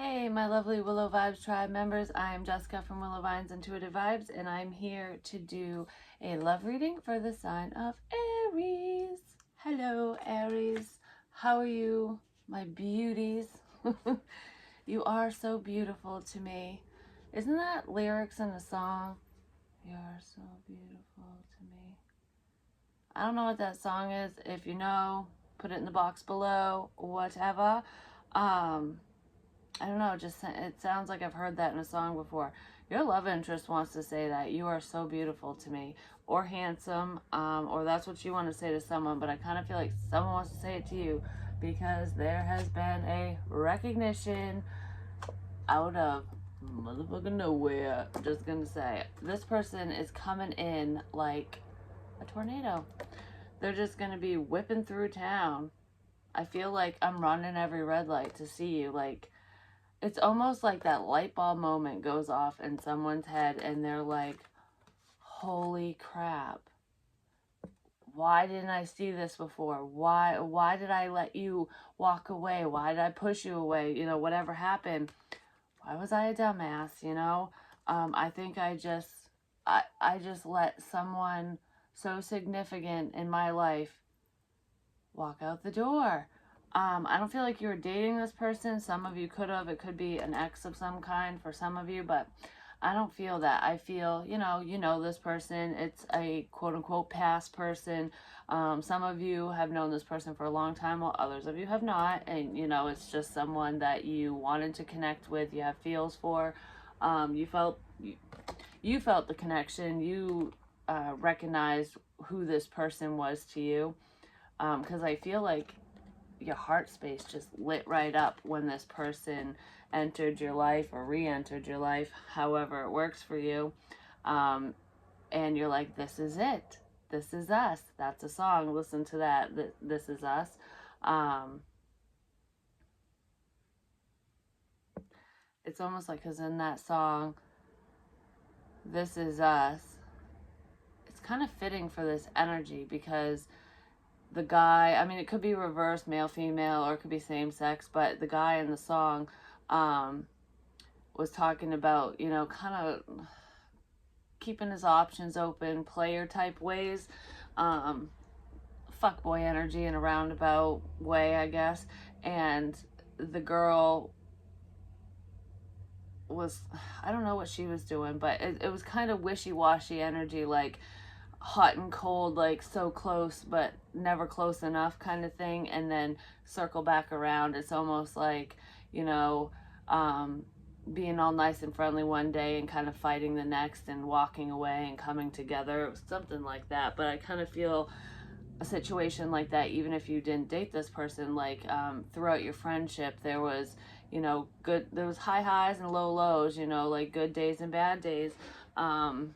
Hey, my lovely Willow Vibes Tribe members. I am Jessica from Willow Vine's Intuitive Vibes, and I'm here to do a love reading for the sign of Aries. Hello, Aries. How are you, my beauties? You are so beautiful to me. Isn't that lyrics in a song? You're so beautiful to me. I don't know what that song is. If you know, put it in the box below, whatever. I don't know, just it sounds like I've heard that in a song before. Your love interest wants to say that you are so beautiful to me, or handsome, or that's what you want to say to someone, but I kind of feel like someone wants to say it to you because there has been a recognition out of motherfucking nowhere. I'm just gonna say, this person is coming in like a tornado. They're just gonna be whipping through town. I feel like I'm running every red light to see you, like, it's almost like that light bulb moment goes off in someone's head and they're like, holy crap. Why didn't I see this before? Why did I let you walk away? Why did I push you away? You know, whatever happened. Why was I a dumbass, you know? I think I just let someone so significant in my life walk out the door. I don't feel like you were dating this person. Some of you could have. It could be an ex of some kind for some of you, but I don't feel that. I feel, you know this person. It's a quote-unquote past person. Some of you have known this person for a long time, while others of you have not. And, you know, it's just someone that you wanted to connect with, you have feels for. You felt the connection. You recognized who this person was to you. Because I feel like your heart space just lit right up when this person entered your life or re-entered your life, however it works for you. And you're like, this is it. This is us. That's a song. Listen to that. This is us. It's almost like, because in that song, this is us, it's kind of fitting for this energy because the guy, I mean, it could be reversed, male, female, or it could be same sex, but the guy in the song was talking about, you know, kind of keeping his options open, player type ways, fuckboy energy in a roundabout way, I guess. And the girl was, I don't know what she was doing, but it was kind of wishy-washy energy, like hot and cold, like so close but never close enough kind of thing, and then circle back around. It's almost like, you know, being all nice and friendly one day and kind of fighting the next, and walking away and coming together, something like that. But I kind of feel a situation like that, even if you didn't date this person, like throughout your friendship there was, you know, there was high highs and low lows, you know, like good days and bad days. And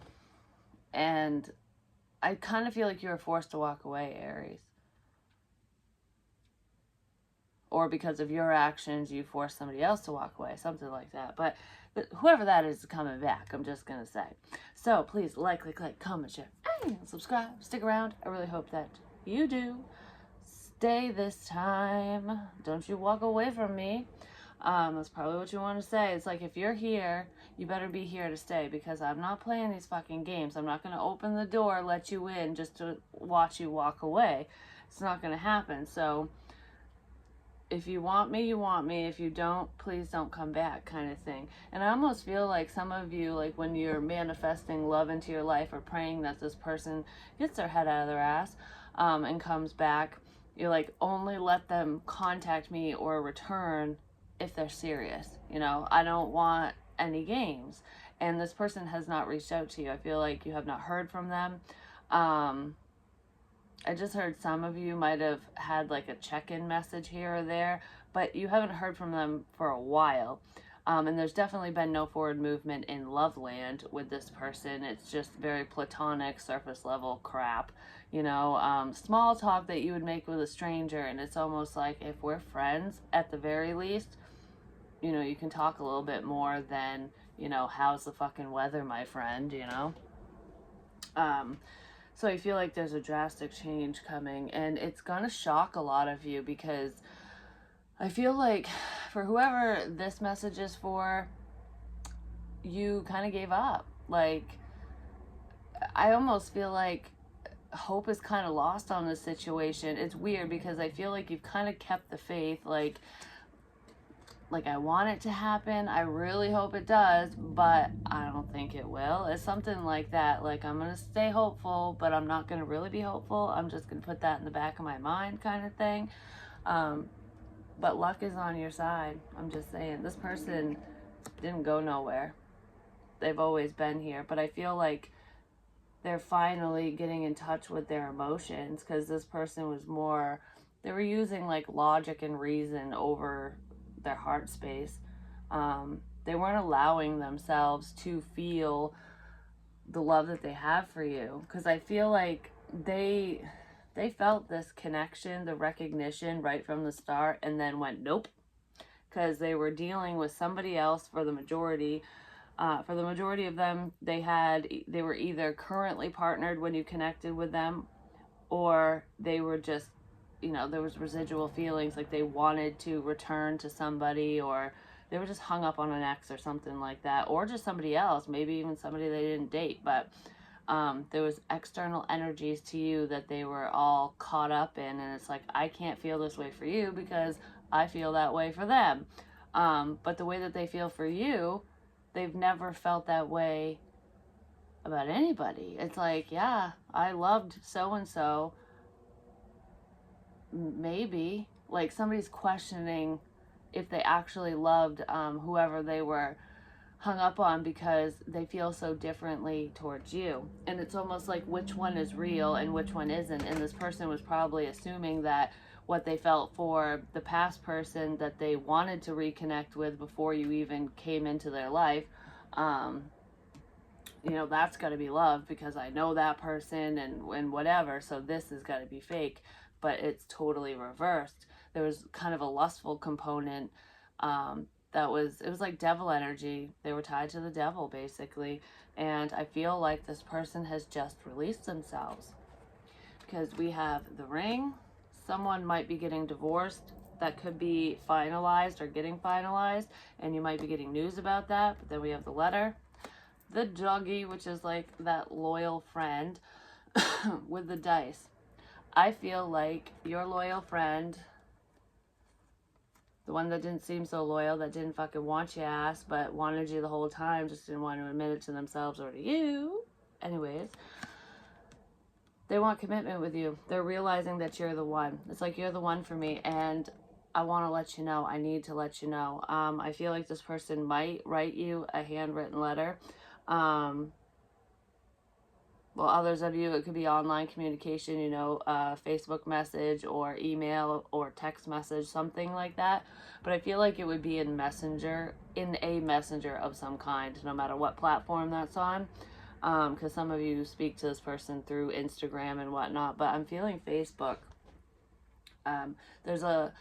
I kind of feel like you were forced to walk away, Aries. Or because of your actions, you forced somebody else to walk away, something like that. But whoever that is coming back, I'm just going to say. So please like, comment, share, and subscribe. Stick around. I really hope that you do. Stay this time. Don't you walk away from me. That's probably what you want to say. It's like, if you're here, you better be here to stay, because I'm not playing these fucking games. I'm not going to open the door, let you in just to watch you walk away. It's not going to happen. So if you want me, you want me. If you don't, please don't come back, kind of thing. And I almost feel like some of you, like when you're manifesting love into your life or praying that this person gets their head out of their ass and comes back, you're like, only let them contact me or return if they're serious. You know, I don't want any games. And this person has not reached out to you. I feel like you have not heard from them. I just heard some of you might have had like a check-in message here or there, but you haven't heard from them for a while. And there's definitely been no forward movement in love land with this person. It's just very platonic, surface level crap, you know, small talk that you would make with a stranger. And it's almost like, if we're friends, at the very least, you know, you can talk a little bit more than, you know, how's the fucking weather, my friend, you know? So I feel like there's a drastic change coming, and it's gonna shock a lot of you, because I feel like for whoever this message is for, you kind of gave up. Like, I almost feel like hope is kind of lost on this situation. It's weird because I feel like you've kind of kept the faith, like I want it to happen. I really hope it does, but I don't think it will. It's something like that. Like, I'm going to stay hopeful, but I'm not going to really be hopeful. I'm just going to put that in the back of my mind kind of thing. But luck is on your side. I'm just saying, this person didn't go nowhere. They've always been here, but I feel like they're finally getting in touch with their emotions, because this person was more, they were using like logic and reason over their heart space. They weren't allowing themselves to feel the love that they have for you, because I feel like they felt this connection, the recognition right from the start, and then went nope, because they were dealing with somebody else for the majority. For the majority of them, they were either currently partnered when you connected with them, or they were just, there was residual feelings, like they wanted to return to somebody, or they were just hung up on an ex or something like that, or just somebody else, maybe even somebody they didn't date. But there was external energies to you that they were all caught up in, and it's like, I can't feel this way for you because I feel that way for them. But the way that they feel for you, they've never felt that way about anybody. It's like, yeah, I loved so-and-so. Maybe. Like, somebody's questioning if they actually loved whoever they were hung up on, because they feel so differently towards you. And it's almost like, which one is real and which one isn't. And this person was probably assuming that what they felt for the past person that they wanted to reconnect with before you even came into their life, that's got to be love because I know that person and whatever, so this has got to be fake. But it's totally reversed. There was kind of a lustful component. It was like devil energy. They were tied to the devil, basically. And I feel like this person has just released themselves, because we have the ring. Someone might be getting divorced. That could be finalized or getting finalized, and you might be getting news about that. But then we have the letter, the doggy, which is like that loyal friend, with the dice. I feel like your loyal friend, the one that didn't seem so loyal, that didn't fucking want your ass, but wanted you the whole time, just didn't want to admit it to themselves or to you. Anyways, they want commitment with you. They're realizing that you're the one. It's like, you're the one for me, and I want to let you know. I need to let you know. I feel like this person might write you a handwritten letter. Well, others of you, it could be online communication, Facebook message or email or text message, something like that. But I feel like it would be in a messenger of some kind, no matter what platform that's on. Because some of you speak to this person through Instagram and whatnot, but I'm feeling Facebook. There's a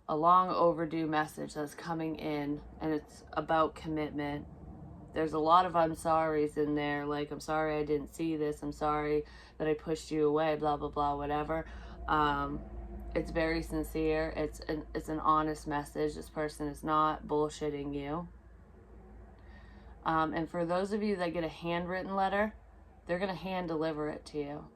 long overdue message that's coming in, and it's about commitment. There's a lot of I'm sorry's in there, like, I'm sorry I didn't see this, I'm sorry that I pushed you away, blah, blah, blah, whatever. It's very sincere. It's an honest message. This person is not bullshitting you. And for those of you that get a handwritten letter, they're going to hand deliver it to you.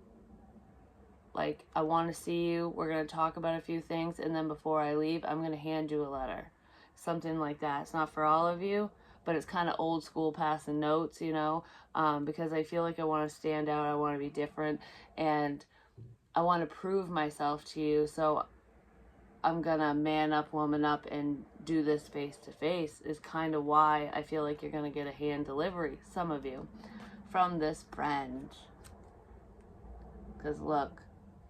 Like, I want to see you, we're going to talk about a few things, and then before I leave, I'm going to hand you a letter. Something like that. It's not for all of you, but it's kind of old school passing notes, because I feel like I want to stand out, I want to be different, and I want to prove myself to you, so I'm gonna man up, woman up, and do this face to face, is kind of why I feel like you're gonna get a hand delivery, some of you, from this friend. Because look,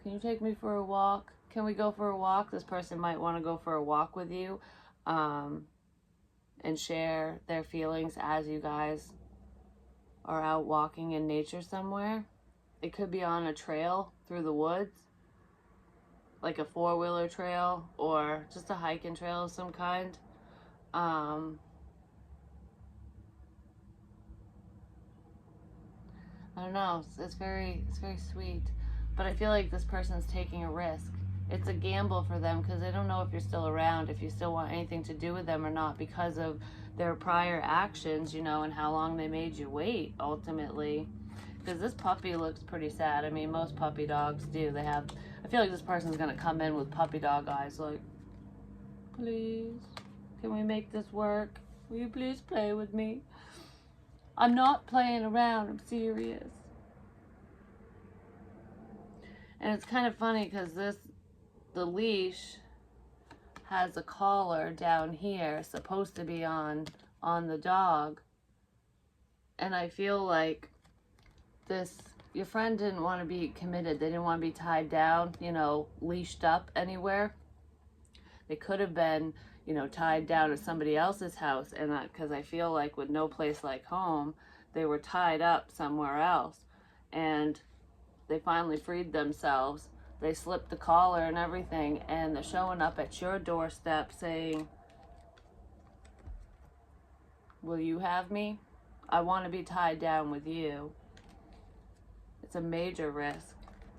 can you take me for a walk? Can we go for a walk? This person might want to go for a walk with you, and share their feelings as you guys are out walking in nature somewhere. It could be on a trail through the woods, like a 4-wheeler trail, or just a hiking trail of some kind. I don't know, it's very sweet, but I feel like this person's taking a risk. it's a gamble for them because they don't know if you're still around, if you still want anything to do with them or not, because of their prior actions, you know, and how long they made you wait ultimately. Because this puppy looks pretty sad. I mean, most puppy dogs do. They have, I feel like this person's going to come in with puppy dog eyes like, please, can we make this work? Will you please play with me? I'm not playing around, I'm serious. And it's kind of funny because the leash has a collar down here, supposed to be on the dog. And I feel like your friend didn't want to be committed. They didn't want to be tied down, you know, leashed up anywhere. They could have been, you know, tied down to somebody else's house. And because I feel like with no place like home, they were tied up somewhere else. And they finally freed themselves. They slipped the collar and everything, and they're showing up at your doorstep saying, will you have me? I want to be tied down with you. It's a major risk.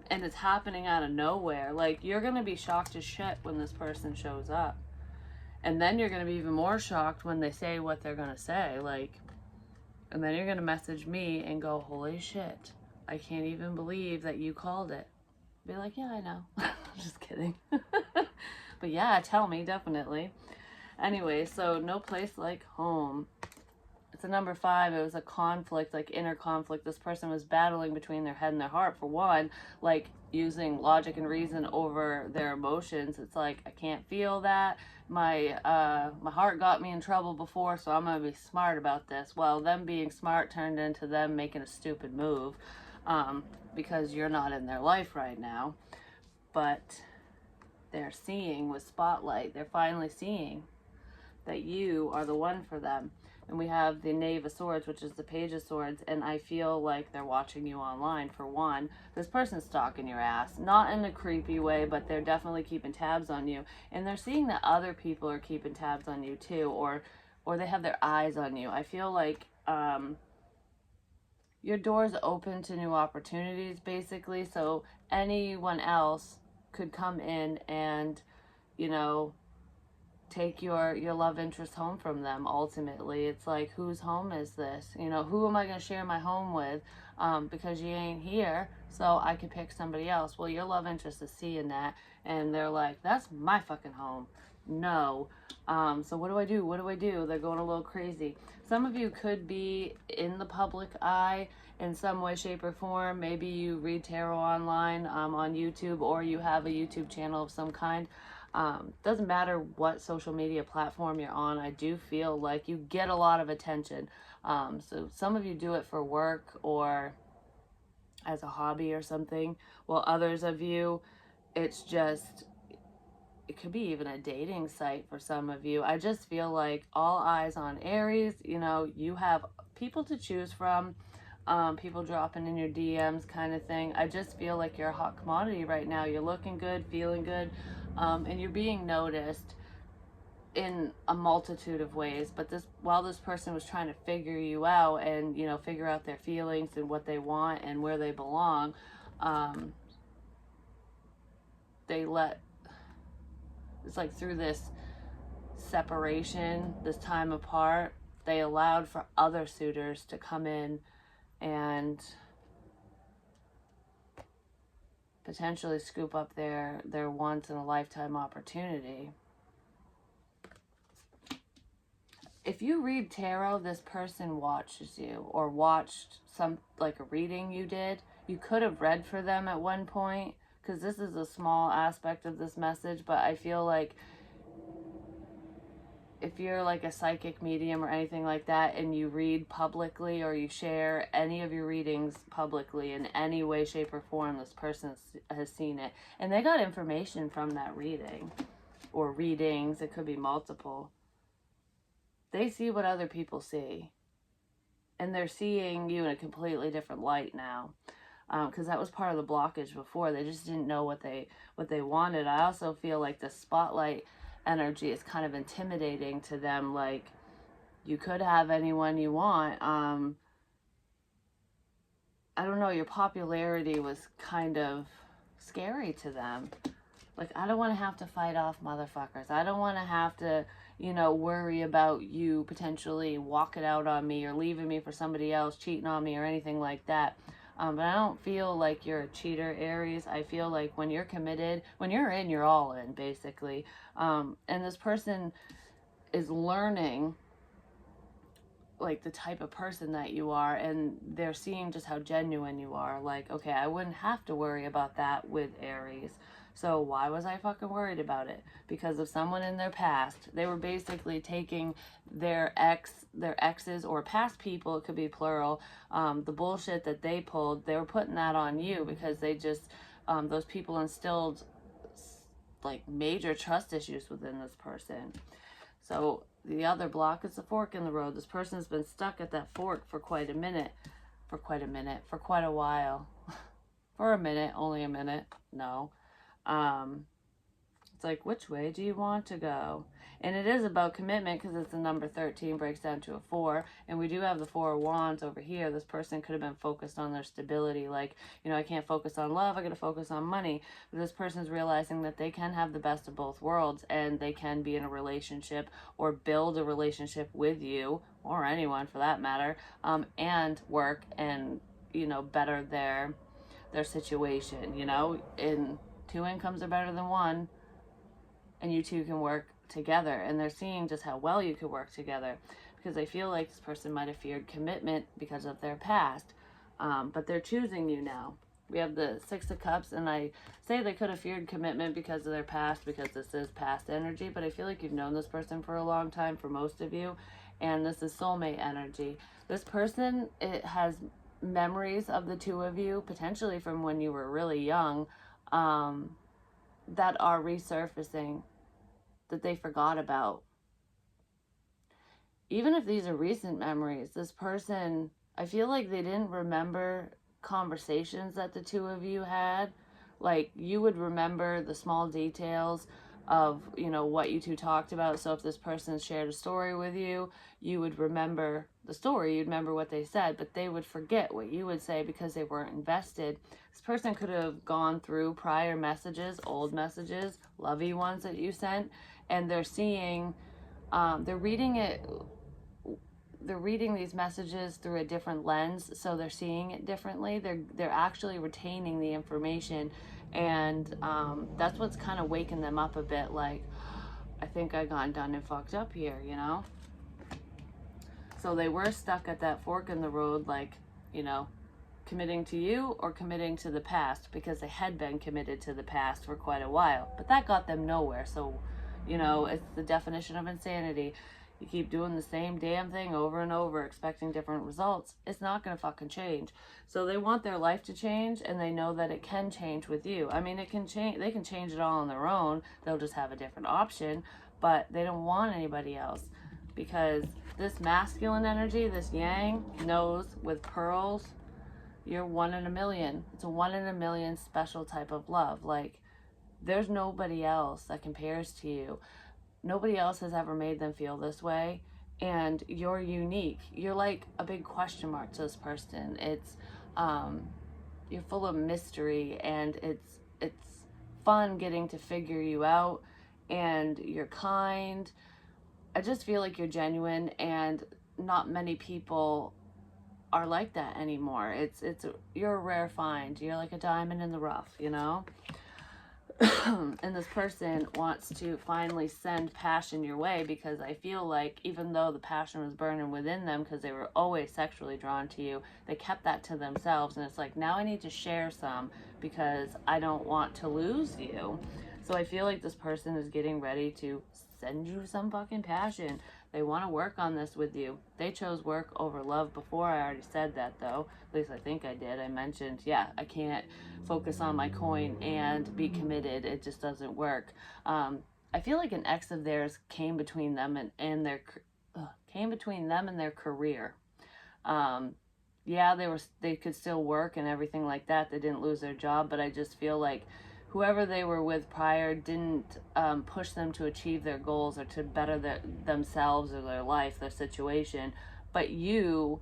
And it's happening out of nowhere. Like, you're going to be shocked as shit when this person shows up. And then you're going to be even more shocked when they say what they're going to say. Like, and then you're going to message me and go, holy shit, I can't even believe that you called it. Be like, yeah, I know. Just kidding. But yeah, tell me, definitely. Anyway, so no place like home. It's a number 5. It was a conflict, like inner conflict. This person was battling between their head and their heart. For one, like using logic and reason over their emotions. It's like, I can't feel that. My heart got me in trouble before, so I'm going to be smart about this. Well, them being smart turned into them making a stupid move because you're not in their life right now. But they're seeing with spotlight. They're finally seeing that you are the one for them. And we have the Knave of Swords, which is the Page of Swords, and I feel like they're watching you online. For one, this person's stalking your ass, not in a creepy way, but they're definitely keeping tabs on you, and they're seeing that other people are keeping tabs on you too, or they have their eyes on you. I feel like your door's open to new opportunities, basically, so anyone else could come in and, you know, take your love interest home from them. Ultimately, it's like, whose home is this? You know, who am I going to share my home with? Because you ain't here, so I could pick somebody else. Well, your love interest is seeing that, and they're like, that's my fucking home. No. So what do I do? What do I do? They're going a little crazy. Some of you could be in the public eye in some way, shape, or form. Maybe you read tarot online on YouTube, or you have a YouTube channel of some kind. Doesn't matter what social media platform you're on, I do feel like you get a lot of attention. So some of you do it for work or as a hobby or something, while others of you, it's just, it could be even a dating site for some of you. I just feel like all eyes on Aries. You know, you have people to choose from, people dropping in your DMs kind of thing. I just feel like you're a hot commodity right now. You're looking good, feeling good, and you're being noticed in a multitude of ways. But while this person was trying to figure you out and, you know, figure out their feelings and what they want and where they belong, it's like through this separation, this time apart, they allowed for other suitors to come in and potentially scoop up their once in a lifetime opportunity. If you read tarot, this person watches you, or watched some, like a reading you did. You could have read for them at one point, because this is a small aspect of this message, but I feel like if you're like a psychic medium or anything like that, and you read publicly, or you share any of your readings publicly in any way, shape, or form, this person has seen it. And they got information from that reading, or readings, it could be multiple. They see what other people see. And they're seeing you in a completely different light now. Because that was part of the blockage before. They just didn't know what they wanted. I also feel like the spotlight energy is kind of intimidating to them. Like, you could have anyone you want. I don't know, your popularity was kind of scary to them. Like, I don't want to have to fight off motherfuckers. I don't want to have to, you know, worry about you potentially walking out on me or leaving me for somebody else, cheating on me or anything like that. But I don't feel like you're a cheater, Aries. I feel like when you're committed, when you're in, you're all in, basically. And this person is learning like the type of person that you are, and they're seeing just how genuine you are. Like, okay, I wouldn't have to worry about that with Aries, so why was I fucking worried about it? Because of someone in their past. They were basically taking their exes or past people, it could be plural, the bullshit that they pulled, they were putting that on you because they just those people instilled like major trust issues within this person. So the other block is the fork in the road. This person has been stuck at that fork for quite a while. For a minute, only a minute. No. It's like, which way do you want to go? And it is about commitment because it's the number 13, breaks down to a 4. And we do have the 4 of Wands over here. This person could have been focused on their stability. Like, you know, I can't focus on love. I got to focus on money. But this person's realizing that they can have the best of both worlds and they can be in a relationship or build a relationship with you or anyone for that matter, and work and, you know, better their situation, you know. And 2 incomes are better than 1. And you two can work together, and they're seeing just how well you could work together, because I feel like this person might have feared commitment because of their past, but they're choosing you now. We have the 6 of Cups, and I say they could have feared commitment because of their past, because this is past energy, but I feel like you've known this person for a long time for most of you, and this is soulmate energy. This person, it has memories of the 2 of you, potentially from when you were really young, that are resurfacing, that they forgot about. Even if these are recent memories, this person, I feel like they didn't remember conversations that the 2 of you had. Like, you would remember the small details of, you know, what you two talked about. So if this person shared a story with you, you would remember the story, you'd remember what they said, but they would forget what you would say because they weren't invested. This person could have gone through prior messages, old messages, lovey ones that you sent, and they're seeing, they're reading these messages through a different lens, so they're seeing it differently. They're actually retaining the information, and that's what's kind of waking them up a bit. Like, I think I got done and fucked up here, you know. So they were stuck at that fork in the road, like, you know, committing to you or committing to the past, because they had been committed to the past for quite a while, but that got them nowhere. So, you know, it's the definition of insanity. You keep doing the same damn thing over and over, expecting different results. It's not going to fucking change. So they want their life to change, and they know that it can change with you. I mean, it can change. They can change it all on their own. They'll just have a different option, but they don't want anybody else, because this masculine energy, this yang, knows with pearls, you're 1 in a million. It's a 1 in a million special type of love. Like, there's nobody else that compares to you. Nobody else has ever made them feel this way, and you're unique. You're like a big question mark to this person. It's you're full of mystery, and it's fun getting to figure you out, and you're kind. I just feel like you're genuine, and not many people are like that anymore. You're a rare find. You're like a diamond in the rough, you know. And this person wants to finally send passion your way, because I feel like even though the passion was burning within them because they were always sexually drawn to you, they kept that to themselves, and it's like, now I need to share some because I don't want to lose you. So I feel like this person is getting ready to send you some fucking passion. They want to work on this with you. They chose work over love before. I already said that, though. At least I think I did. I mentioned, yeah, I can't focus on my coin and be committed. It just doesn't work. I feel like an ex of theirs came between them and their career. Yeah, they could still work and everything like that. They didn't lose their job, but I just feel like whoever they were with prior didn't push them to achieve their goals or to better themselves or their life, their situation. But you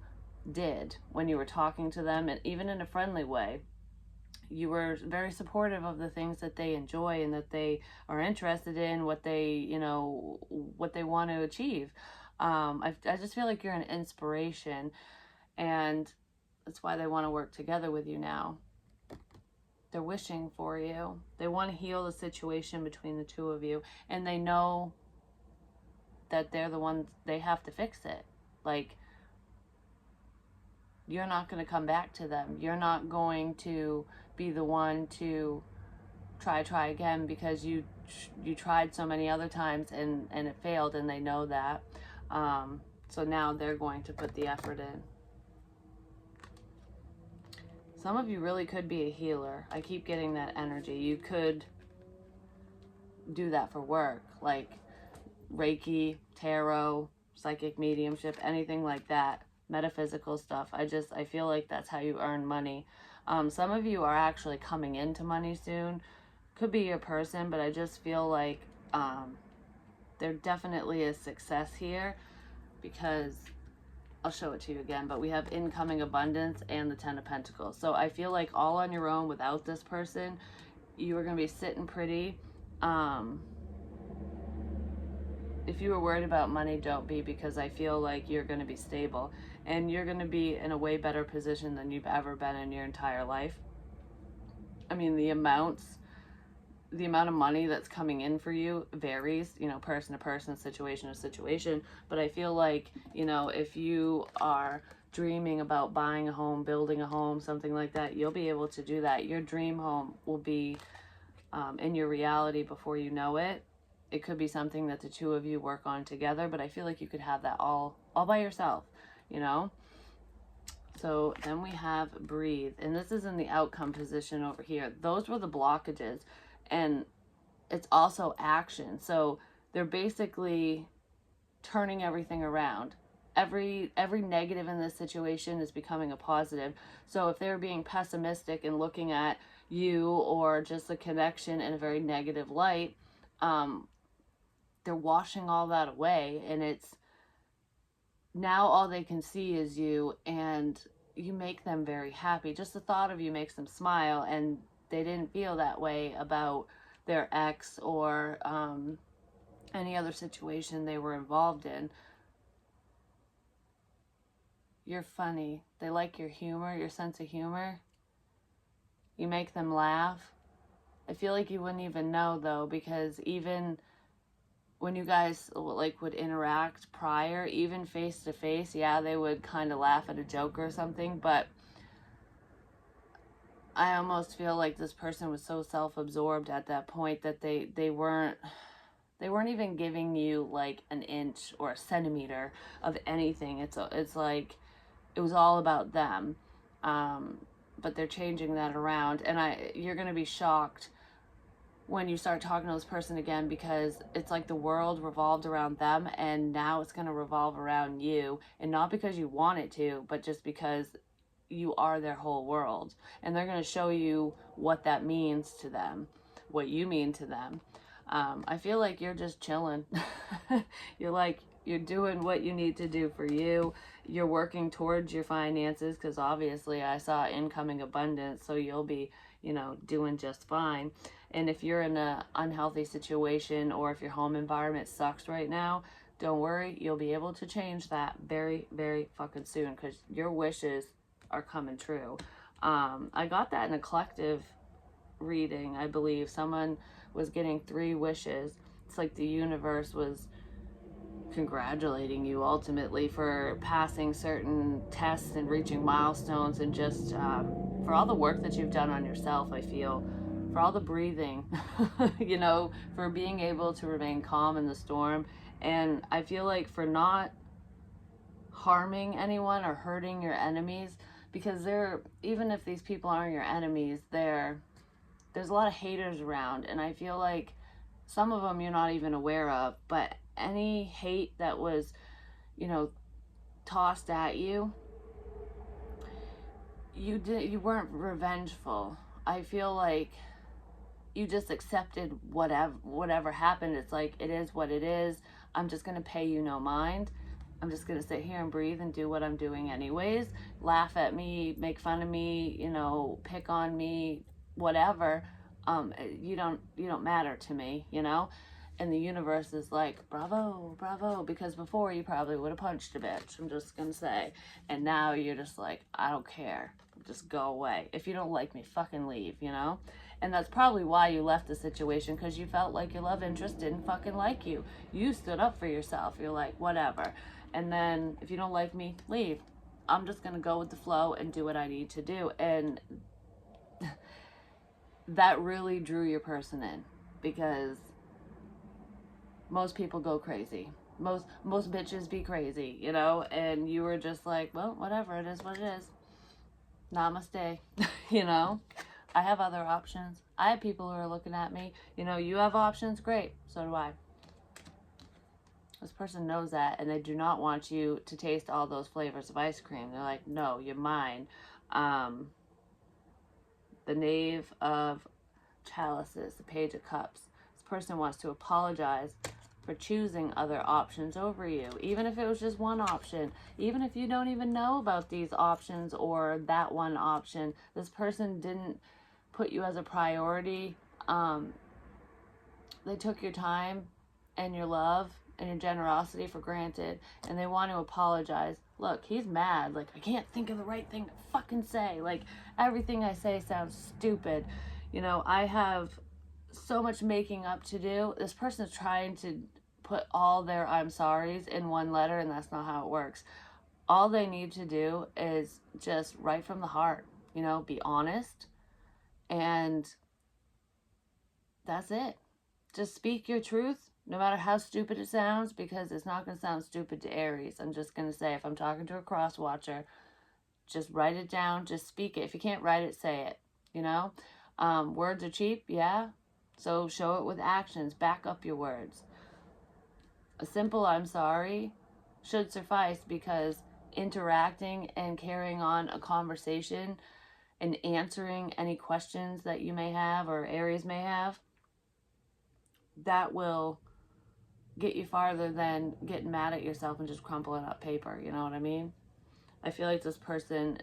did when you were talking to them, and even in a friendly way. you were very supportive of the things that they enjoy and that they are interested in, what they, what they want to achieve. I just feel like you're an inspiration, and that's why they want to work together with you now. They're wishing for you. They want to heal the situation between the two of you, and they know that they're the ones, they have to fix it. Like, you're not going to come back to them. You're not going to be the one to try again, because you tried so many other times and it failed, and they know that. So now they're going to put the effort in. Some of you really could be a healer. I keep getting that energy. You could do that for work, like Reiki, tarot, psychic mediumship, anything like that, metaphysical stuff. I feel like that's how you earn money. Some of you are actually coming into money soon. Could be your person, but I just feel like there definitely is success here, because I'll show it to you again, but we have incoming abundance and the 10 of Pentacles. So I feel like all on your own without this person, you are going to be sitting pretty. If you were worried about money, don't be, because I feel like you're going to be stable and you're going to be in a way better position than you've ever been in your entire life. I mean, the amount of money that's coming in for you varies, person to person, situation to situation. But I feel like, if you are dreaming about buying a home, building a home, something like that, you'll be able to do that. Your dream home will be in your reality before you know it. It could be something that the two of you work on together, but I feel like you could have that all by yourself, So then we have breathe, and this is in the outcome position over here. Those were the blockages, and it's also action. So they're basically turning everything around. Every negative in this situation is becoming a positive. So if they're being pessimistic and looking at you or just the connection in a very negative light, they're washing all that away, and it's now all they can see is you, and you make them very happy. Just the thought of you makes them smile, and they didn't feel that way about their ex or any other situation they were involved in. You're funny. They like your humor, your sense of humor. You make them laugh. I feel like you wouldn't even know, though, because even when you guys would interact prior, even face to face, yeah, they would kind of laugh at a joke or something, but I almost feel like this person was so self-absorbed at that point that they weren't even giving you like an inch or a centimeter of anything. It's like it was all about them. But they're changing that around, and you're gonna be shocked when you start talking to this person again, because it's like the world revolved around them, and now it's going to revolve around you, and not because you want it to, but just because you are their whole world, and they're going to show you what that means to them, what you mean to them. I feel like you're just chilling. You're doing what you need to do for you. You're working towards your finances, because obviously I saw incoming abundance, so you'll be, doing just fine. And if you're in an unhealthy situation, or if your home environment sucks right now, don't worry, you'll be able to change that very, very fucking soon, because your wishes are coming true. I got that in a collective reading, I believe. Someone was getting 3 wishes. It's like the universe was congratulating you ultimately for passing certain tests and reaching milestones, and just for all the work that you've done on yourself. I feel for all the breathing, for being able to remain calm in the storm. And I feel like for not harming anyone or hurting your enemies, because even if these people aren't your enemies, there's a lot of haters around, and I feel like some of them you're not even aware of, but any hate that was, tossed at you, you weren't revengeful. I feel like you just accepted whatever happened. It's like, it is what it is. I'm just going to pay you no mind. I'm just going to sit here and breathe and do what I'm doing anyways. Laugh at me, make fun of me, you know, pick on me, whatever. You don't matter to me, you know? And the universe is like, bravo, bravo, because before you probably would have punched a bitch, I'm just going to say. And now you're just like, I don't care. Just go away. If you don't like me, fucking leave, you know? And that's probably why you left the situation, because you felt like your love interest didn't fucking like you. You stood up for yourself. You're like, whatever. And then if you don't like me, leave. I'm just going to go with the flow and do what I need to do. And that really drew your person in, because most people go crazy. Most bitches be crazy, you know? And you were just like, well, whatever, it is what it is. Namaste. You know? I have other options. I have people who are looking at me. You know, you have options, great. So do I. This person knows that, and they do not want you to taste all those flavors of ice cream. They're like, no, you're mine. The Knave of Chalices, the Page of Cups. This person wants to apologize for choosing other options over you, even if it was just one option, even if you don't even know about these options or that one option. This person didn't put you as a priority. They took your time and your love and your generosity for granted, and they want to apologize. Look, he's mad. Like, I can't think of the right thing to fucking say. Like, everything I say sounds stupid. You know, I have so much making up to do. This person is trying to put all their I'm sorry's in one letter, and that's not how it works. All they need to do is just write from the heart, you know, be honest, and that's it. Just speak your truth, no matter how stupid it sounds, because it's not going to sound stupid to Aries. I'm just going to say, if I'm talking to a cross watcher, just write it down, just speak it. If you can't write it, say it, you know? Words are cheap, yeah? So show it with actions, back up your words. A simple I'm sorry should suffice, because interacting and carrying on a conversation and answering any questions that you may have or Aries may have, that will get you farther than getting mad at yourself and just crumpling up paper. You know what I mean? I feel like this person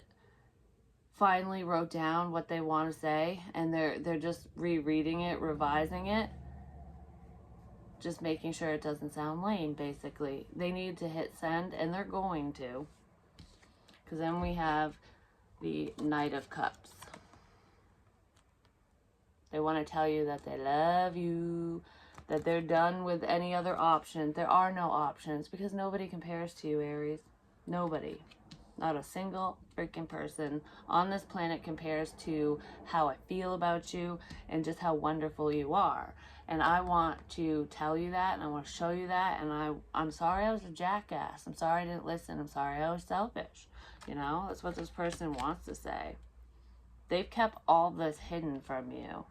finally wrote down what they want to say, and they're just rereading it, revising it, just making sure it doesn't sound lame, basically. They need to hit send, and they're going to. Because then we have the Knight of Cups. They want to tell you that they love you, that they're done with any other option. There are no options, because nobody compares to you, Aries. Nobody. Not a single freaking person on this planet compares to how I feel about you and just how wonderful you are. And I want to tell you that, and I want to show you that, and I'm sorry I was a jackass. I'm sorry I didn't listen. I'm sorry I was selfish. You know, that's what this person wants to say. They've kept all this hidden from you.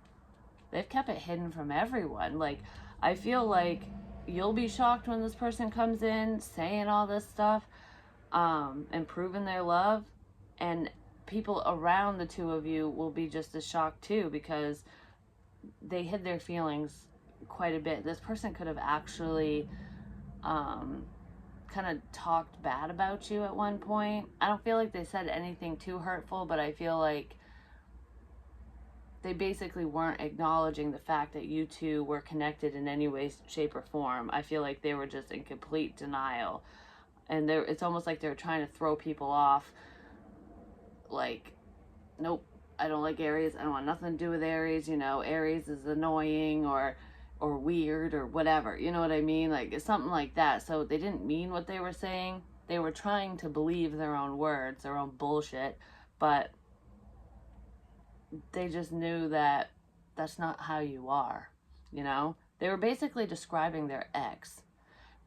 They've kept it hidden from everyone. Like, I feel like you'll be shocked when this person comes in saying all this stuff, and proving their love, and people around the two of you will be just as shocked too, because they hid their feelings quite a bit. This person could have actually kind of talked bad about you at one point. I don't feel like they said anything too hurtful, but I feel like they basically weren't acknowledging the fact that you two were connected in any way, shape, or form. I feel like they were just in complete denial. And it's almost like they're trying to throw people off. Like, nope, I don't like Aries. I don't want nothing to do with Aries. You know, Aries is annoying or weird or whatever. You know what I mean? Like, it's something like that. So they didn't mean what they were saying. They were trying to believe their own words, their own bullshit. But they just knew that that's not how you are. You know? They were basically describing their ex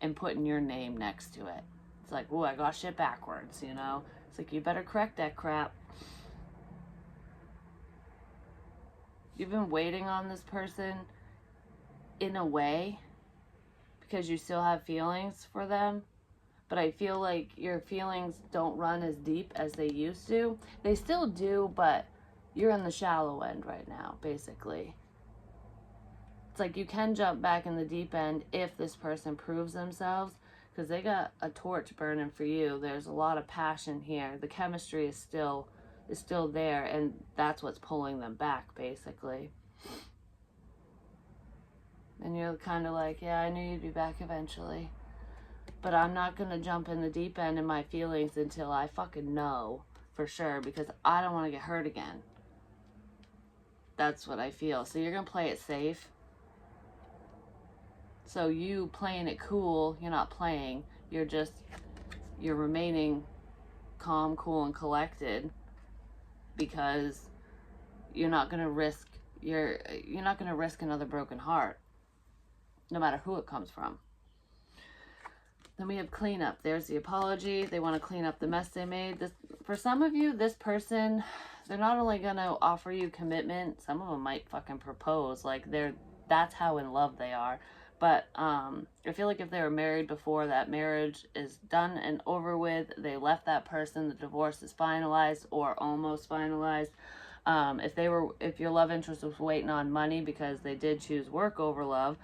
and putting your name next to it. It's like, oh, I got shit backwards, you know? It's like, you better correct that crap. You've been waiting on this person in a way because you still have feelings for them. But I feel like your feelings don't run as deep as they used to. They still do, but you're in the shallow end right now, basically. It's like you can jump back in the deep end if this person proves themselves. because they got a torch burning for you. There's a lot of passion here. The chemistry is still there, and that's what's pulling them back, basically. And you're kind of like, yeah, I knew you'd be back eventually, but I'm not going to jump in the deep end in my feelings until I fucking know for sure, because I don't want to get hurt again. That's what I feel. So you're going to play it safe. So you playing it cool, you're not playing. You're remaining calm, cool, and collected, because you're not going to risk another broken heart, no matter who it comes from. Then we have cleanup. There's the apology. They want to clean up the mess they made. For some of you, this person, they're not only going to offer you commitment, some of them might fucking propose. Like, that's how in love they are. But I feel like if they were married before, that marriage is done and over with. They left that person. The divorce is finalized or almost finalized. If your love interest was waiting on money because they did choose work over love,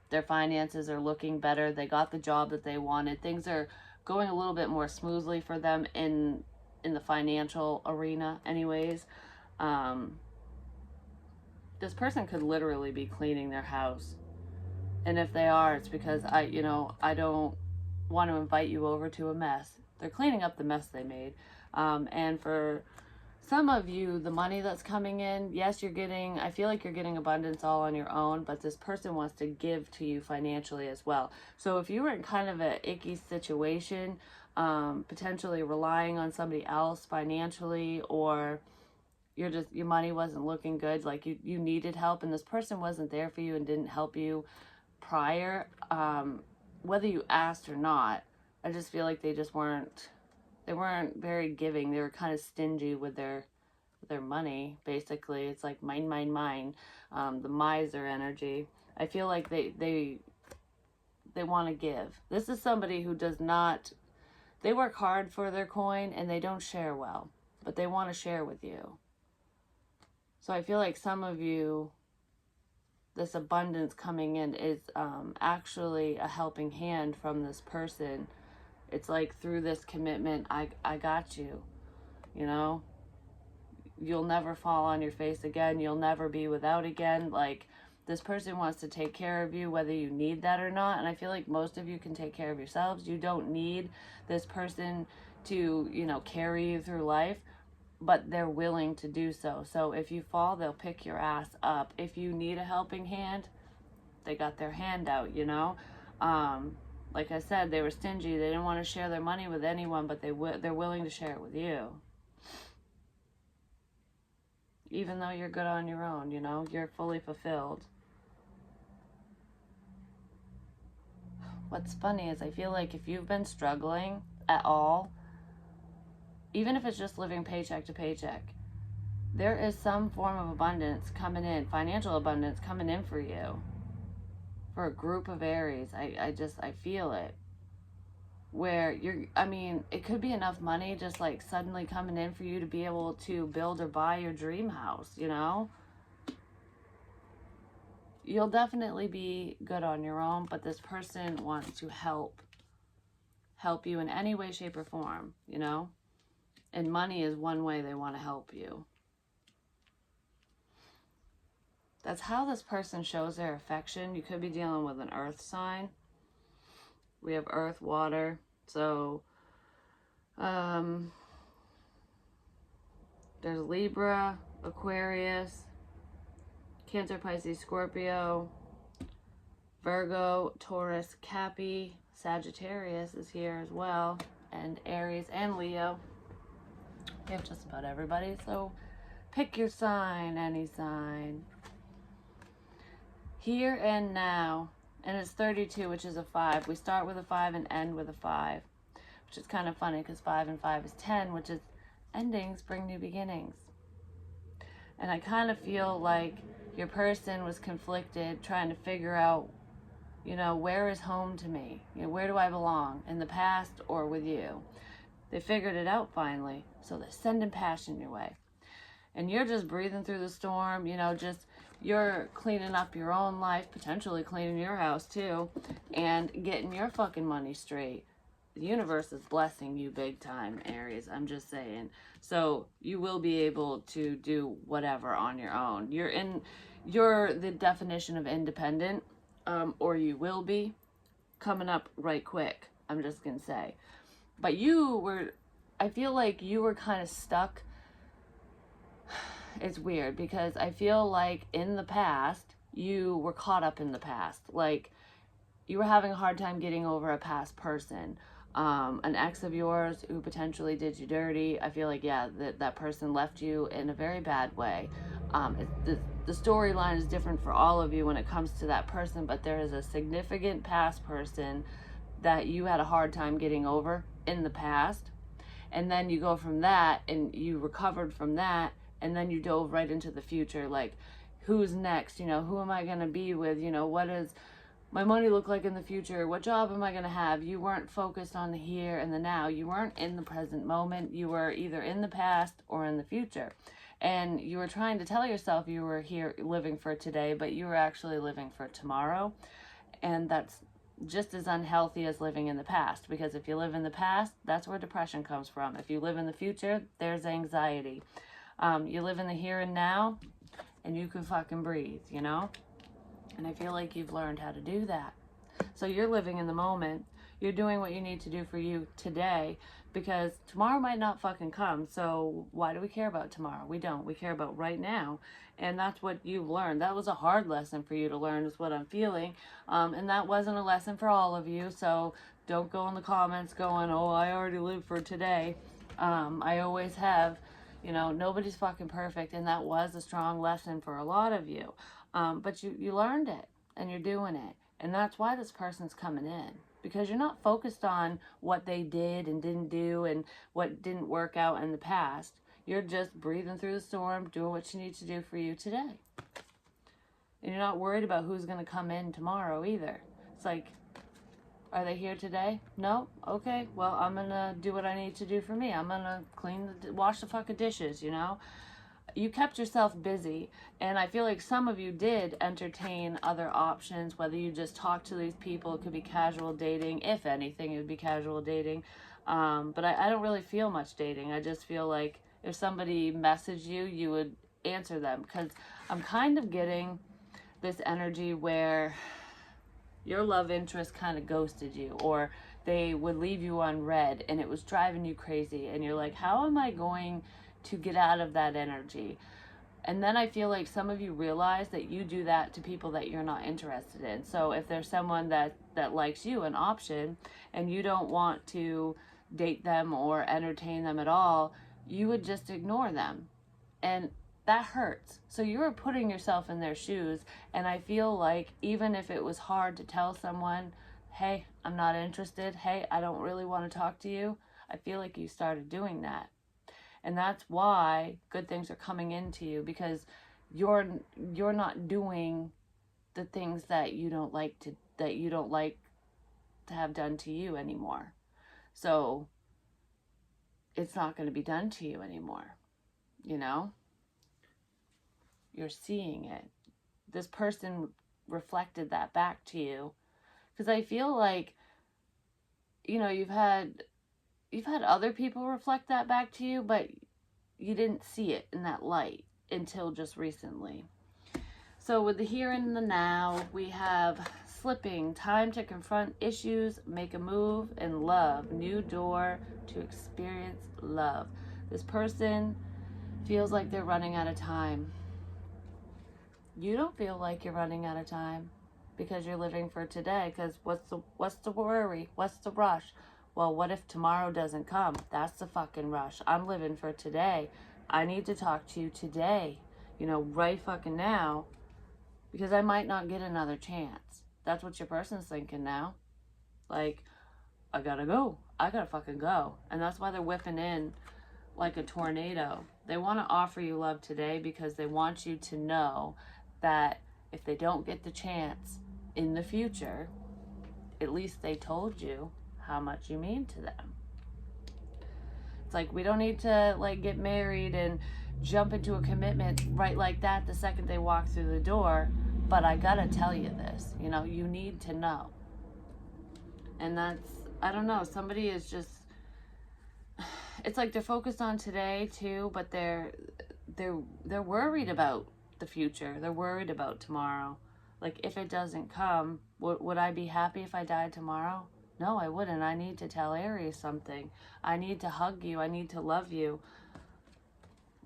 their finances are looking better. They got the job that they wanted. Things are going a little bit more smoothly for them in the financial arena anyways. This person could literally be cleaning their house. And if they are, it's because I don't want to invite you over to a mess. They're cleaning up the mess they made. And for some of you, the money that's coming in, yes, I feel like you're getting abundance all on your own, but this person wants to give to you financially as well. So if you were in kind of an icky situation, potentially relying on somebody else financially, or your money wasn't looking good, like you needed help and this person wasn't there for you and didn't help you prior, whether you asked or not, I just feel like they weren't very giving. They were kind of stingy with their money, basically. It's like mine, the miser energy. I feel like they want to give. This is somebody who does not, they work hard for their coin and they don't share well, but they want to share with you. So I feel like some of you, this abundance coming in is actually a helping hand from this person. It's like, through this commitment, I got you, you'll never fall on your face again. You'll never be without again. Like, this person wants to take care of you, whether you need that or not. And I feel like most of you can take care of yourselves. You don't need this person to, carry you through life, but they're willing to do so. So if you fall, they'll pick your ass up. If you need a helping hand, they got their hand out, Like I said, they were stingy. They didn't want to share their money with anyone, but they're willing to share it with you. Even though you're good on your own, you're fully fulfilled. What's funny is I feel like if you've been struggling at all, even if it's just living paycheck to paycheck, there is some form of abundance coming in, financial abundance coming in for you. For a group of Aries, I feel it. Where it could be enough money just like suddenly coming in for you to be able to build or buy your dream house, You'll definitely be good on your own, but this person wants to help you in any way, shape, or form, And money is one way they want to help you. That's how this person shows their affection. You could be dealing with an earth sign. We have earth, water. So, there's Libra, Aquarius, Cancer, Pisces, Scorpio, Virgo, Taurus, Cappy, Sagittarius is here as well, and Aries and Leo. We have just about everybody, so pick your sign, any sign. Here and now, and it's 32, which is a 5. We start with a 5 and end with a 5, which is kind of funny because 5 and 5 is 10, which is endings bring new beginnings. And I kind of feel like your person was conflicted, trying to figure out, where is home to me? Where do I belong, in the past or with you? They figured it out finally, so they're sending passion your way. And you're just breathing through the storm, just you're cleaning up your own life, potentially cleaning your house too, and getting your fucking money straight. The universe is blessing you big time, Aries. I'm just saying. So you will be able to do whatever on your own. You're the definition of independent, or you will be coming up right quick. I'm just gonna say. But I feel like you were kind of stuck. It's weird because I feel like in the past, you were caught up in the past. Like, you were having a hard time getting over a past person. An ex of yours who potentially did you dirty. I feel like, yeah, that person left you in a very bad way. The storyline is different for all of you when it comes to that person, but there is a significant past person that you had a hard time getting over in the past. And then you go from that and you recovered from that, and then you dove right into the future. Like, who's next? You know, who am I going to be with? You know, what does my money look like in the future? What job am I going to have? You weren't focused on the here and the now. You weren't in the present moment. You were either in the past or in the future. And you were trying to tell yourself you were here living for today, but you were actually living for tomorrow. And that's just as unhealthy as living in the past, because if you live in the past, that's where depression comes from. If you live in the future, there's anxiety. You live in the here and now, and you can fucking breathe, you know? And I feel like you've learned how to do that. So you're living in the moment. You're doing what you need to do for you today, because tomorrow might not fucking come. So why do we care about tomorrow? We don't. We care about right now. And that's what you've learned. That was a hard lesson for you to learn, is what I'm feeling. And that wasn't a lesson for all of you. So don't go in the comments going, oh, I already lived for today. I always have. You know, nobody's fucking perfect. And that was a strong lesson for a lot of you. But you learned it, and you're doing it. And that's why this person's coming in. Because you're not focused on what they did and didn't do and what didn't work out in the past. You're just breathing through the storm, doing what you need to do for you today. And you're not worried about who's going to come in tomorrow either. It's like, are they here today? No? Okay, well, I'm going to do what I need to do for me. I'm going to wash the fucking dishes, you know? You kept yourself busy, and I feel like some of you did entertain other options, whether you just talk to these people. It could be casual dating. If anything, it would be casual dating. But I don't really feel much dating. I just feel like if somebody messaged you, you would answer them, because I'm kind of getting this energy where your love interest kind of ghosted you, or they would leave you unread, and it was driving you crazy, and you're like, how am I going to get out of that energy? And then I feel like some of you realize that you do that to people that you're not interested in. So if there's someone that likes you, an option, and you don't want to date them or entertain them at all, you would just ignore them. And that hurts. So you're putting yourself in their shoes. And I feel like even if it was hard to tell someone, hey, I'm not interested, hey, I don't really want to talk to you, I feel like you started doing that. And that's why good things are coming into you, because you're not doing the things that you don't like to have done to you anymore. So it's not going to be done to you anymore. You know? You're seeing it. This person reflected that back to you, because I feel like, you know, you've had other people reflect that back to you, but you didn't see it in that light until just recently. So with the here and the now, we have slipping, time to confront issues, make a move, and love, new door to experience love. This person feels like they're running out of time. You don't feel like you're running out of time, because you're living for today. Because what's the worry? What's the rush? Well, what if tomorrow doesn't come? That's the fucking rush. I'm living for today. I need to talk to you today, you know, right fucking now, because I might not get another chance. That's what your person's thinking now. Like, I gotta go. I gotta fucking go. And that's why they're whipping in like a tornado. They want to offer you love today because they want you to know that if they don't get the chance in the future, at least they told you how much you mean to them. It's like, we don't need to like get married and jump into a commitment right like that the second they walk through the door. But I gotta tell you this, you know, you need to know. And that's, I don't know, somebody is just, it's like they're focused on today too, but they're worried about the future. They're worried about tomorrow. Like, if it doesn't come, would I be happy if I died tomorrow? No, I wouldn't. I need to tell Aries something. I need to hug you. I need to love you.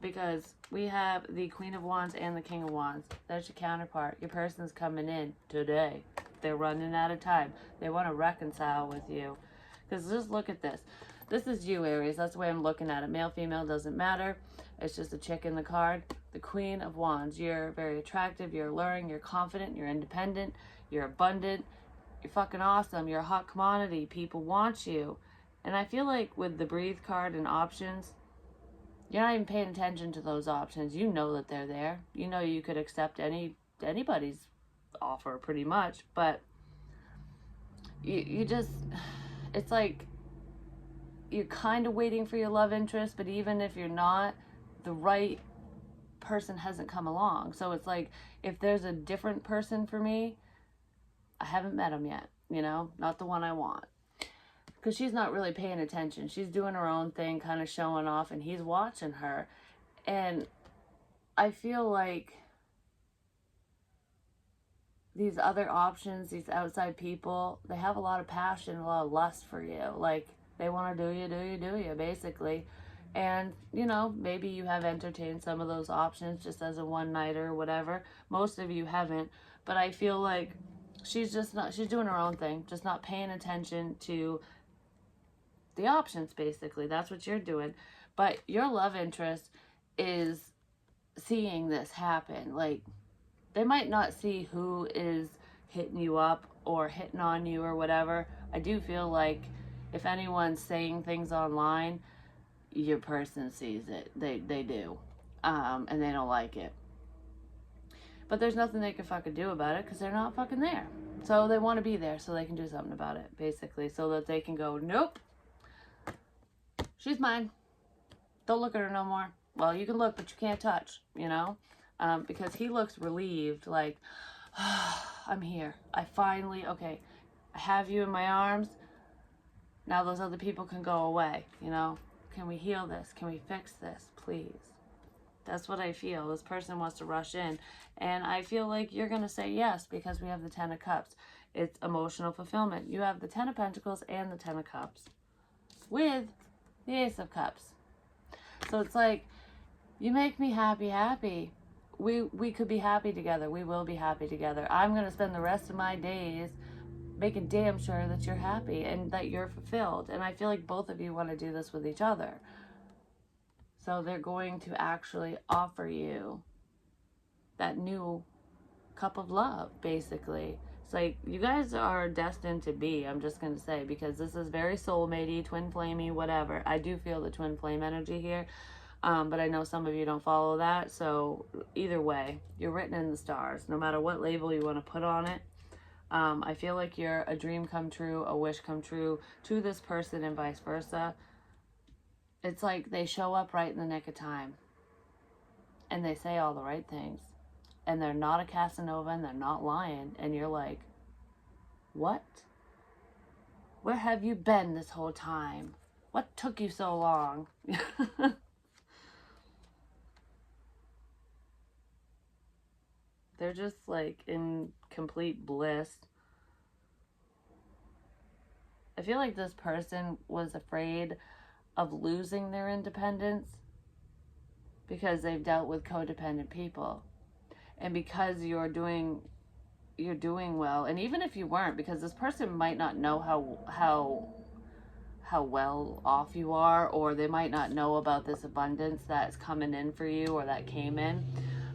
Because we have the Queen of Wands and the King of Wands. There's your counterpart. Your person's coming in today. They're running out of time. They want to reconcile with you. Because just look at this. This is you, Aries. That's the way I'm looking at it. Male, female, doesn't matter. It's just a chick in the card. The Queen of Wands. You're very attractive. You're alluring. You're confident. You're independent. You're abundant. You're fucking awesome. You're a hot commodity. People want you. And I feel like with the Breathe card and options, you're not even paying attention to those options. You know that they're there. You know you could accept anybody's offer pretty much. But you just, it's like you're kind of waiting for your love interest, but even if you're not, the right person hasn't come along. So it's like, if there's a different person for me, I haven't met him yet, you know, not the one I want. Because she's not really paying attention. She's doing her own thing, kind of showing off, and he's watching her. And I feel like these other options, these outside people, they have a lot of passion, a lot of lust for you. Like, they want to do you, basically. And, you know, maybe you have entertained some of those options just as a one-nighter or whatever. Most of you haven't. But I feel like she's doing her own thing, just not paying attention to the options, basically. That's what you're doing. But your love interest is seeing this happen. Like, they might not see who is hitting you up or hitting on you or whatever. I do feel like if anyone's saying things online, your person sees it. They do. And they don't like it. But there's nothing they can fucking do about it because they're not fucking there. So they want to be there so they can do something about it, basically. So that they can go, nope, she's mine. Don't look at her no more. Well, you can look, but you can't touch, you know? Because he looks relieved, like, oh, I'm here. I finally, okay, I have you in my arms. Now those other people can go away, you know? Can we heal this? Can we fix this, please? That's what I feel. This person wants to rush in. And I feel like you're going to say yes because we have the Ten of Cups. It's emotional fulfillment. You have the Ten of Pentacles and the Ten of Cups with the Ace of Cups. So it's like, you make me happy. We could be happy together. We will be happy together. I'm going to spend the rest of my days making damn sure that you're happy and that you're fulfilled. And I feel like both of you want to do this with each other. So they're going to actually offer you that new cup of love, basically. It's like, you guys are destined to be, I'm just going to say, because this is very soulmatey, twin flamey, whatever. I do feel the twin flame energy here. But I know some of you don't follow that. So either way, you're written in the stars, no matter what label you want to put on it. I feel like you're a dream come true, a wish come true to this person and vice versa. It's like they show up right in the nick of time. And they say all the right things. And they're not a Casanova and they're not lying. And you're like, what? Where have you been this whole time? What took you so long? They're just like in complete bliss. I feel like this person was afraid of losing their independence because they've dealt with codependent people. And because you're doing well, and even if you weren't, because this person might not know how well off you are, or they might not know about this abundance that's coming in for you or that came in.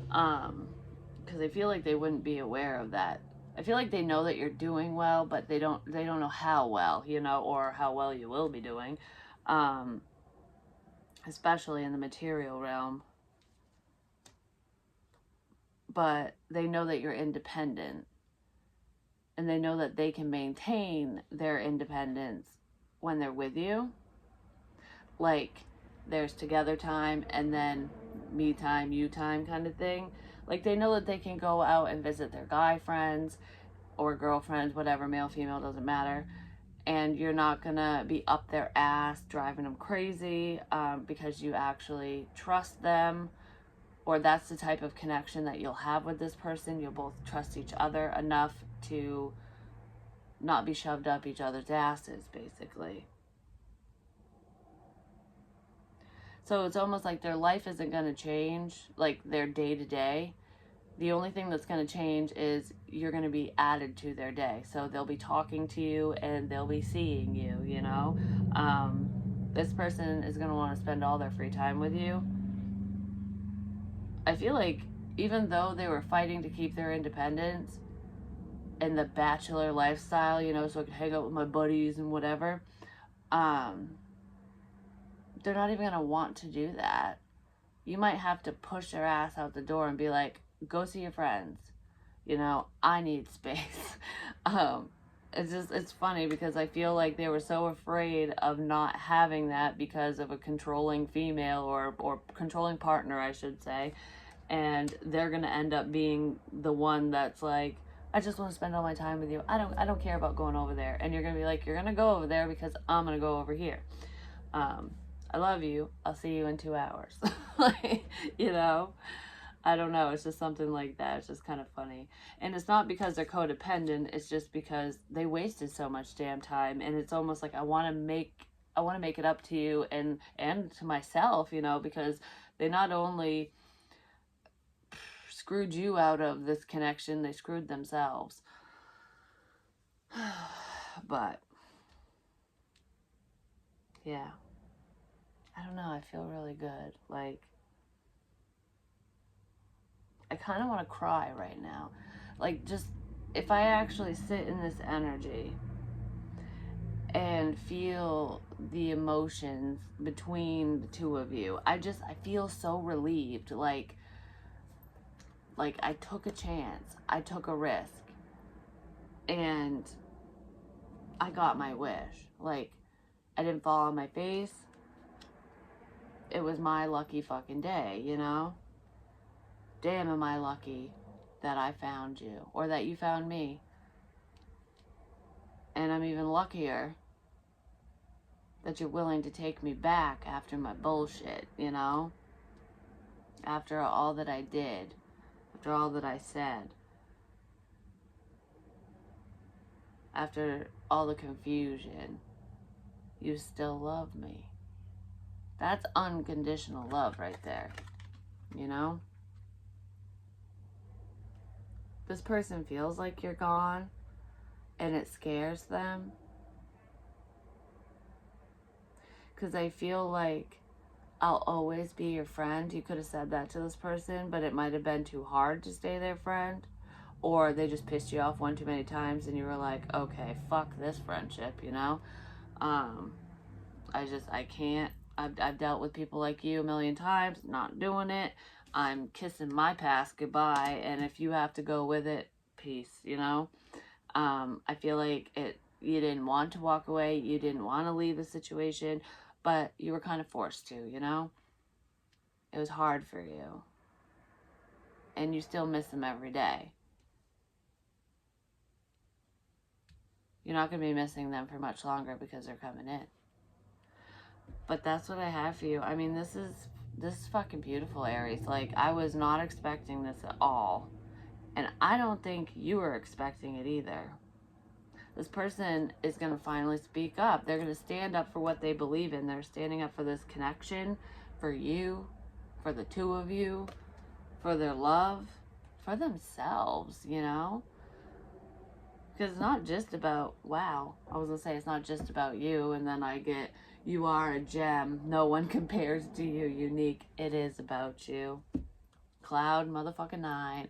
Because I feel like they wouldn't be aware of that. I feel like they know that you're doing well, but they don't know how well, you know, or how well you will be doing, especially in the material realm. But they know that you're independent, and they know that they can maintain their independence when they're with you. Like, there's together time, and then me time, you time kind of thing. Like, they know that they can go out and visit their guy friends or girlfriends, whatever, male, female, doesn't matter. And you're not gonna be up their ass driving them crazy, because you actually trust them, or that's the type of connection that you'll have with this person. You'll both trust each other enough to not be shoved up each other's asses, basically. So it's almost like their life isn't going to change, like their day to day. The only thing that's going to change is you're going to be added to their day. So they'll be talking to you and they'll be seeing you, you know. This person is going to want to spend all their free time with you. I feel like even though they were fighting to keep their independence and the bachelor lifestyle, you know, so I could hang out with my buddies and whatever, they're not even going to want to do that. You might have to push their ass out the door and be like, go see your friends. You know, I need space. It's funny because I feel like they were so afraid of not having that because of a controlling female or controlling partner, I should say. And they're going to end up being the one that's like, I just want to spend all my time with you. I don't care about going over there. And you're going to be like, you're going to go over there because I'm going to go over here. I love you. I'll see you in 2 hours. Like, you know, I don't know. It's just something like that. It's just kind of funny. And it's not because they're codependent. It's just because they wasted so much damn time. And it's almost like I want to make it up to you and to myself, you know, because they not only screwed you out of this connection, they screwed themselves. But yeah, I don't know. I feel really good. Like, I kind of want to cry right now. Like, just if I actually sit in this energy and feel the emotions between the two of you, I feel so relieved. Like I took a chance, I took a risk, and I got my wish. Like, I didn't fall on my face. It was my lucky fucking day, you know? Damn, am I lucky that I found you, or that you found me. And I'm even luckier that you're willing to take me back after my bullshit, you know? After all that I did, after all that I said, after all the confusion, you still love me. That's unconditional love right there, you know? This person feels like you're gone and it scares them, because I feel like I'll always be your friend. You could have said that to this person, but it might have been too hard to stay their friend. Or they just pissed you off one too many times and you were like, okay, fuck this friendship, you know? I can't. I've dealt with people like you a million times, not doing it. I'm kissing my past goodbye, and if you have to go with it, peace, you know? I feel like you didn't want to walk away, you didn't want to leave the situation, but you were kind of forced to, you know? It was hard for you. And you still miss them every day. You're not going to be missing them for much longer because they're coming in. But that's what I have for you. I mean, this is fucking beautiful, Aries. Like, I was not expecting this at all. And I don't think you were expecting it either. This person is going to finally speak up. They're going to stand up for what they believe in. They're standing up for this connection, for you, for the two of you, for their love, for themselves, you know? Because it's not just about, wow, I was going to say it's not just about you, and then I get, you are a gem. No one compares to you, unique. It is about you. Cloud motherfucking nine.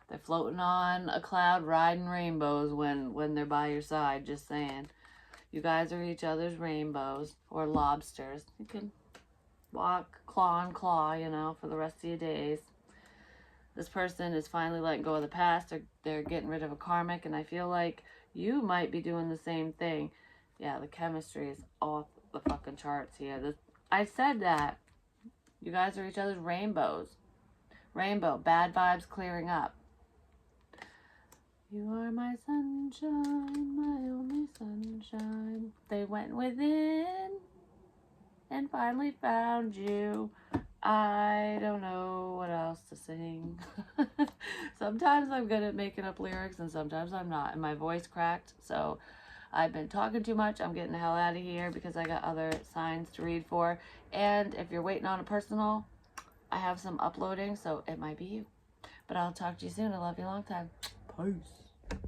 They're floating on a cloud riding rainbows when they're by your side, just saying. You guys are each other's rainbows, or lobsters. You can walk claw on claw, you know, for the rest of your days. This person is finally letting go of the past. They're getting rid of a karmic, and I feel like you might be doing the same thing. Yeah, the chemistry is off the fucking charts here. I said that You guys are each other's rainbows. Rainbow, bad vibes clearing up. You are my sunshine, my only sunshine. They went within and finally found you. I don't know what else to sing. Sometimes I'm good at making up lyrics and sometimes I'm not. And my voice cracked, so I've been talking too much. I'm getting the hell out of here because I got other signs to read for. And if you're waiting on a personal, I have some uploading, so it might be you. But I'll talk to you soon. I love you a long time. Peace.